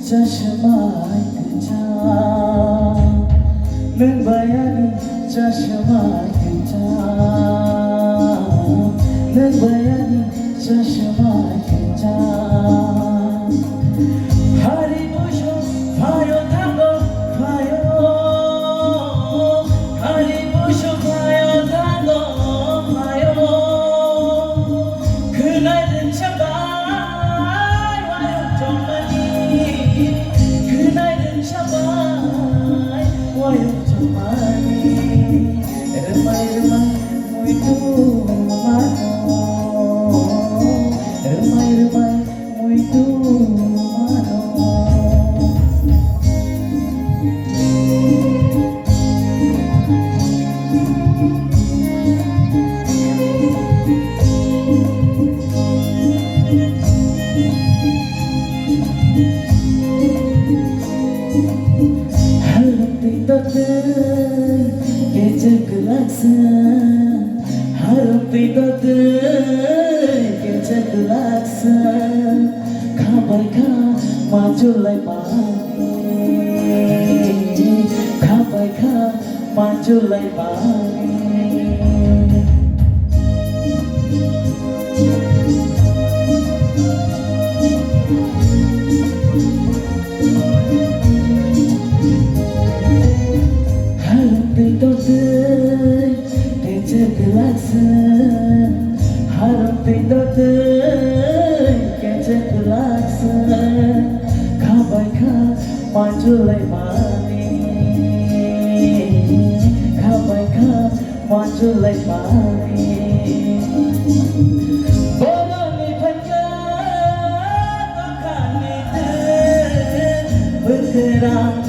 चश्माय तुझा नगबयानी चष्माय तुझा नगबयानी चष्माय तुझा hari busho fayo tango fayo hari busho fayo tango fayo 그날은 참바이 와요 정말이 그날은 참바이 와요 정말이 remai-remai muito mano remai-remai muito mano harap ditotoy kecek laksa harap ditotoy kecek laksa kabar ka majulai pani kabar ka majulai pani ditotoy kecek laksa harap ditotoy kecek laksa kabar ka majulai pani kabar ka majulai pani boloni panjat makan itu bergerak